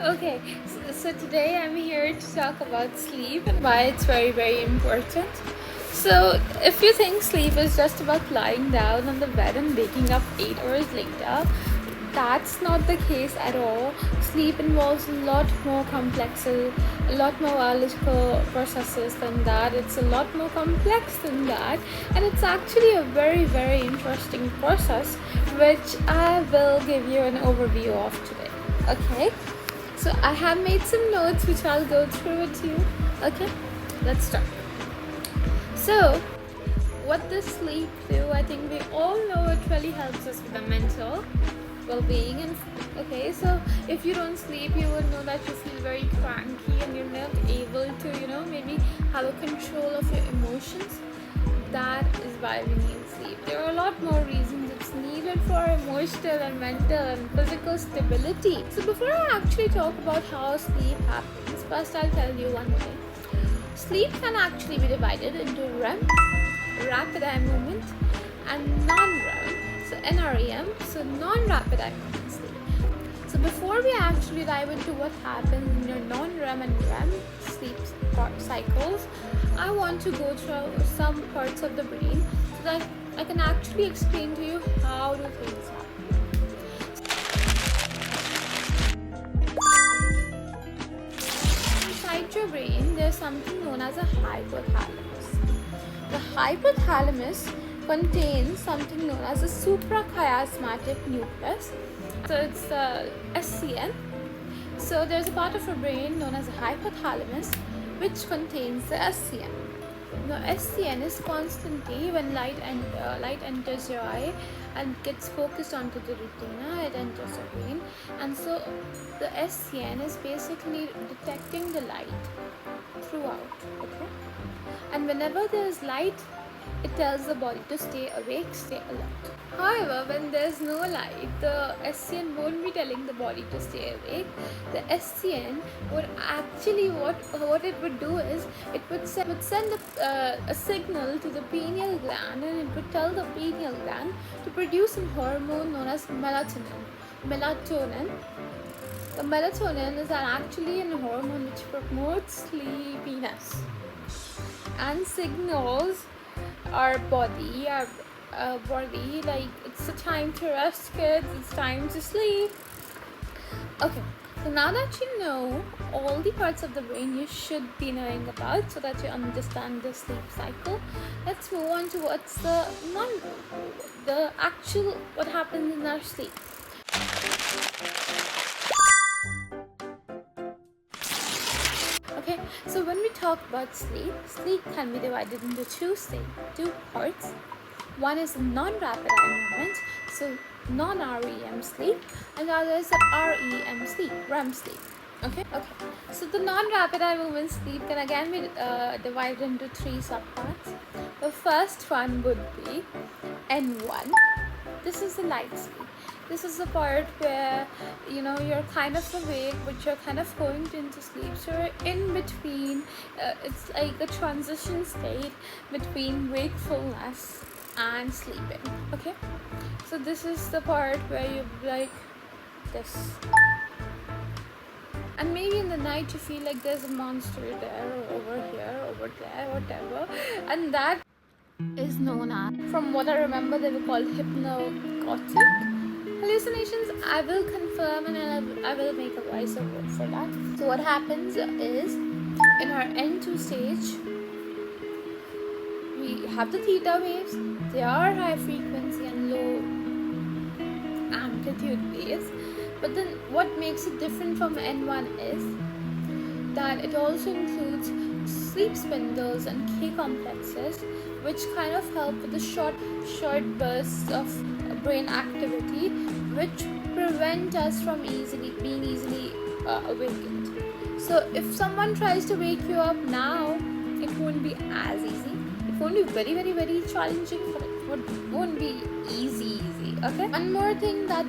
Okay, so today I'm here to talk about sleep and why it's very, very important. So, if you think sleep is just about lying down on the bed and waking up 8 hours later, that's not the case at all. Sleep involves a lot more a lot more biological processes than that. It's a lot more complex than that, and it's actually a very, very interesting process which I will give you an overview of today. Okay, so I have made some notes which I'll go through with you. Okay, let's start. So, what does sleep do? I think we all know it really helps us with the mental well-being. And okay, so if you don't sleep, you would know that you feel very cranky and you're not able to, maybe have a control of your emotions. That is why we need sleep. There are a lot more reasons it's needed for emotional and mental and physical stability. So before I actually talk about how sleep happens, first I'll tell you one thing. Sleep can actually be divided into REM, rapid eye movement, and non-REM, so NREM, so non-rapid eye movement sleep. So before we actually dive into what happens in your non-REM and REM sleep cycles, I want to go through some parts of the brain so that I can actually explain to you how do things happen. Inside your brain, there's something known as a hypothalamus. The hypothalamus contains something known as a suprachiasmatic nucleus. So it's the SCN. So there's a part of your brain known as a hypothalamus which contains the SCN. Now SCN is constantly, when light enters your eye and gets focused onto the retina, it enters your brain, and so the SCN is basically detecting the light throughout. Okay, and whenever there's light, it tells the body to stay awake, stay alert. However, when there's no light, the SCN won't be telling the body to stay awake. The SCN would actually, what it would do is, it would send a signal to the pineal gland, and it would tell the pineal gland to produce a hormone known as melatonin. The melatonin is actually a hormone which promotes sleepiness and signals our body like it's a time to rest, kids, it's time to sleep. Okay, so now that you know all the parts of the brain you should be knowing about so that you understand the sleep cycle, let's move on to what's what happens in our sleep. Okay, so when we talk about sleep can be divided into two parts. One is non-rapid eye movement, so non-REM sleep, and the other is REM sleep, REM sleep. Okay. So the non-rapid eye movement sleep can again be divided into three subparts. The first one would be N1. This is the light sleep. This is the part where you're kind of awake but you're kind of going into sleep, so you're in between. It's like a transition state between wakefulness and sleeping. Okay, so this is the part where you're like this, and maybe in the night you feel like there's a monster there or over here, over there, whatever, and that is known as, from what I remember, they were called hypnagogic hallucinations. I will confirm and I will make a voiceover for that. So what happens is, in our N2 stage, we have the theta waves. They are high frequency and low amplitude waves. But then what makes it different from N1 is that it also includes sleep spindles and K complexes, which kind of help with the short bursts of brain activity, which prevent us from being easily awakened. So if someone tries to wake you up now, it won't be as easy. It won't be very, very, very challenging, but it won't be easy. Okay. One more thing that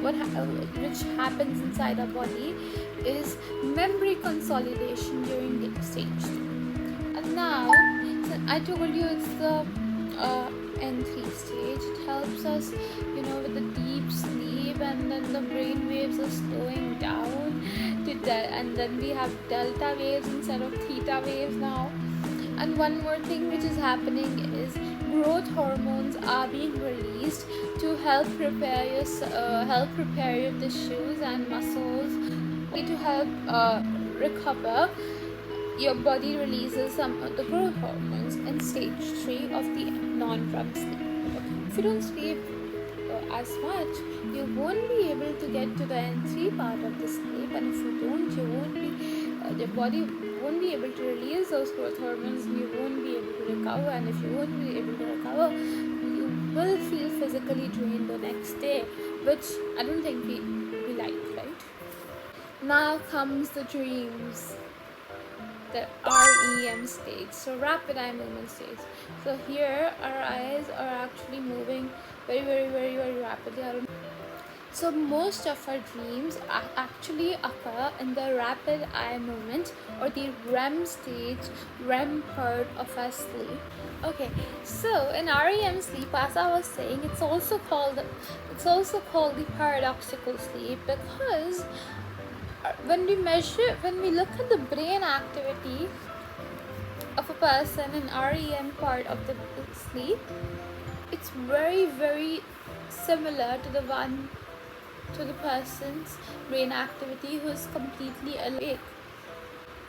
which happens inside our body is memory consolidation during stage 2. And now, I told you it's the N3 stage. It helps us, with the deep sleep, and then the brain waves are slowing down and then we have delta waves instead of theta waves now. And one more thing which is happening is growth hormones are being released to help prepare your tissues and muscles, to help recover. Your body releases some of the growth hormones in stage 3 of the non-REM sleep. If you don't sleep as much, you won't be able to get to the N3 part of the sleep, and if you don't, you won't be your body won't be able to release those growth hormones, and you won't be able to recover. And if you won't be able to recover, you will feel physically drained the next day, which I don't think we like, right? Now comes the dreams, the REM stage, so rapid eye movement stage. So here our eyes are actually moving very, very, very, very rapidly. So most of our dreams actually occur in the rapid eye movement, or the REM stage, REM part of our sleep. Okay, so in REM sleep, as I was saying, it's also called the paradoxical sleep, because when we look at the brain activity of a person in REM part of the sleep, it's very, very similar to the person's brain activity who is completely awake.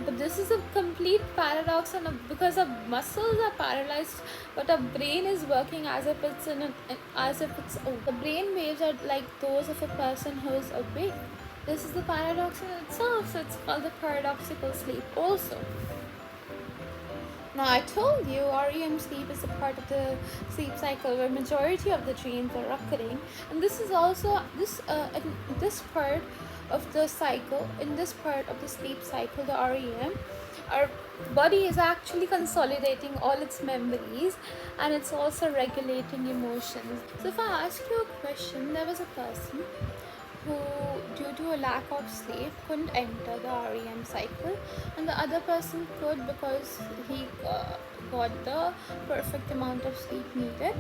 But this is a complete paradox, and because our muscles are paralyzed, but our brain is working as if it's the brain waves are like those of a person who is awake. This is the paradox in itself, so it's called the paradoxical sleep also. Now I told you REM sleep is a part of the sleep cycle where majority of the dreams are occurring, and this is also in this part of the cycle, in this part of the sleep cycle, the REM, our body is actually consolidating all its memories, and it's also regulating emotions. So if I ask you a question, there was a person who, due to a lack of sleep, couldn't enter the REM cycle, and the other person could because he got the perfect amount of sleep needed,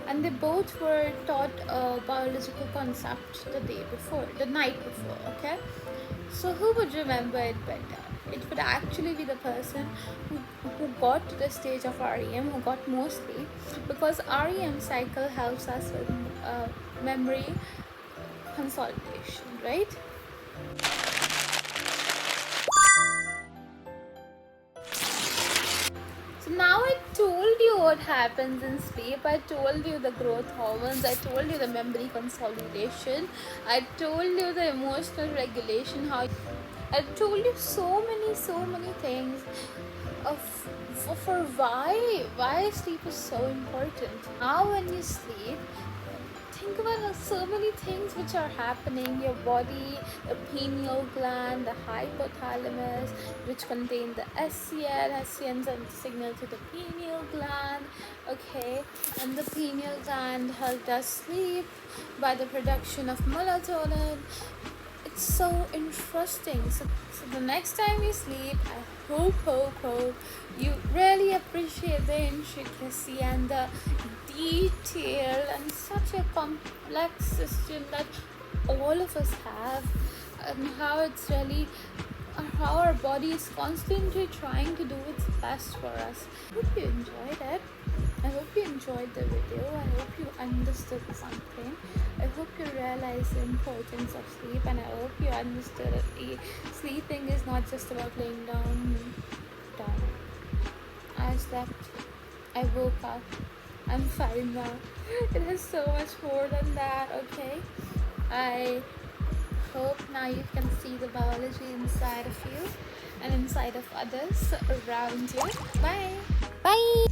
and they both were taught a biological concept the night before. Okay, so who would remember it better? It would actually be the person who got to the stage of REM, who got more sleep, because REM cycle helps us with memory consolidation, right? So now I told you what happens in sleep. I told you the growth hormones, I told you the memory consolidation, I told you the emotional regulation, I told you so many things for why sleep is so important. Now when you sleep, think about so many things which are happening. Your body, the pineal gland, the hypothalamus, which contain the SCN sends a signal to the pineal gland. Okay, and the pineal gland helps us sleep by the production of melatonin. It's so interesting. So the next time you sleep, I hope you really appreciate the intricacy and the detail and such a complex system that all of us have, and how our body is constantly trying to do its best for us. I hope you enjoyed it. I hope you enjoyed the video. I hope you understood something. I hope you realized the importance of sleep, and I hope you understood that sleeping is not just about laying down. I slept, I woke up, I'm fine now. It is so much more than that, okay? I hope now you can see the biology inside of you and inside of others around you. Bye! Bye!